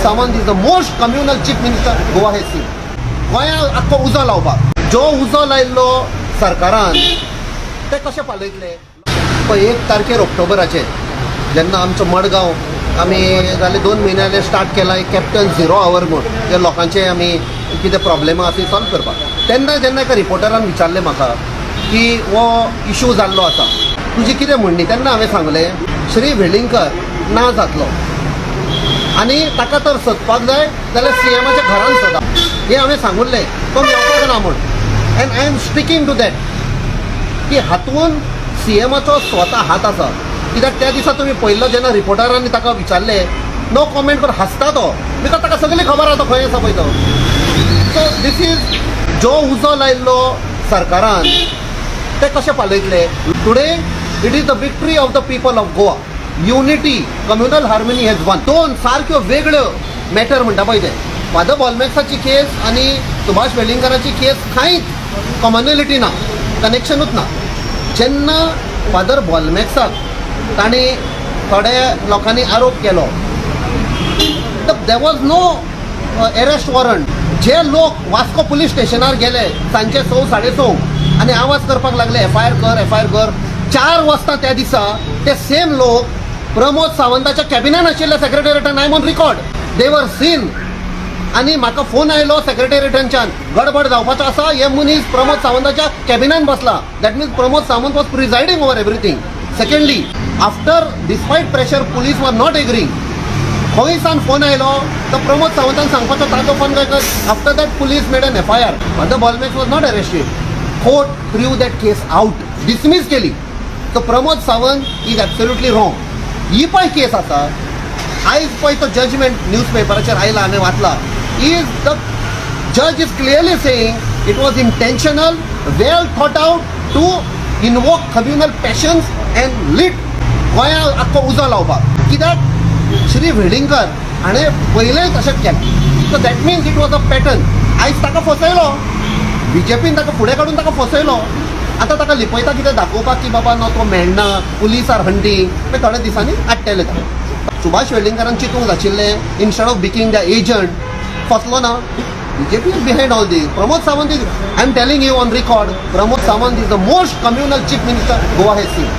Sawant is the most communal chief minister Goa has seen. गोंयांक आख्खो उजो लावपाक जो उजो लायिल्लो सरकारान ते कशें पालयतले. 1 तारखेर ऑक्टोबराचेर जेन्ना आमचो मडगांव आमी जाले 2 म्हयने जाले स्टार्ट केला एक कॅप्टन 0 आवर म्हणून जे लोकांचे आमी कितें प्रॉब्लेम आसा ती सॉल्व करपाक. तेन्ना जेन्ना एका रिपोर्टरान विचारलें म्हाका की हो इशू जाल्लो आसा तुजी कितें म्हणणी, तेन्ना हांवें सांगलें श्री वेलिंगकर ना जातलो आनी ताका तर सोदपाक जाय जाल्यार सीएमाच्या घरान सोदा हें हांवें सांगुल्लें. तो मेळपाक ना म्हूण. And I am sticking to that की हातून सीएमाचो स्वता हात आसा. कित्याक त्या दिसा तुमी पळयल्लो जेन्ना रिपोर्टरांनी ताका विचारलें नो कॉमेंट पर हसता तो बिकॉज ताका सगळी खबर आसा तो खंय आसा पळय तो. सो दीस इज जो उजो लायिल्लो सरकारान ते कशें पालयतले. Today it is the victory of the people of Goa. Unity communal harmony has won. 2 सारक्यो वेगळ्यो मॅटर म्हणटा पळय ते फादर बॉलमॅक्साची केस आनी सुभाष वेलिंगकराची केस कांयच कॉमनॅलिटी ना, कनेक्शनूच ना. जेन्ना फादर बॉलमॅक्साक तांणी थोड्या लोकांनी आरोप केलो there was no arrest warrant. जे लोक वास्को पुलीस स्टेशनार गेले सांजचे 6 6:30 आनी आवाज करपाक लागले एफआयआर कर. 4 वाजता त्या दिसा ते सेम लोक प्रमोद सावंताच्या कॅबिनान आशिल्ले सेक्रेटरिएटान. I am on record. They were seen. आनी म्हाका फोन आयलो सेक्रेटरिएटांच्यान गडबड जावपाचो आसा हे मनीस प्रमोद सावंताच्या कॅबिनान बसला. That means Pramod Sawant was presiding over everything. Secondly after despite pressure police were not agreeing खंय सान फोन आयलो तर प्रमोद सावंतान सांगपाचो ताजो फोन काय कर. After that police made an FIR. Father Bolmax was not arrested. Court threw that case out dismiss केली. तो Pramod Sawant is absolutely wrong. ही पळय केस आसा आयज पळय तो जजमेंट न्यूजपेपराचेर आयला हांवें वाचला. इज द जज is clearly saying it was intentional well thought out to invoke communal passions and lead गोंयांक आख्खो उजो लावपाक. कित्याक श्री वेलिंगकर हाणें पयलेंच तशेंच केलें. So that means it was a pattern. आयज ताका फसयलो बीजेपीन ताका फुडें काडून ताका फसयलो. आतां ताका लिपयता कितें दाखोवपाक की बाबा नो तो मेळना पुलीस आर हंटींग मागीर थोड्या दिसांनी आडटले ताका. सुभाष वेलिंगकरान चिंतूंक जाशिल्लें instead of booking the agent फसलो ना. BJP is behind all these. Pramod Sawant is I am telling you on record Pramod Sawant is the most communal chief minister Goa has scene.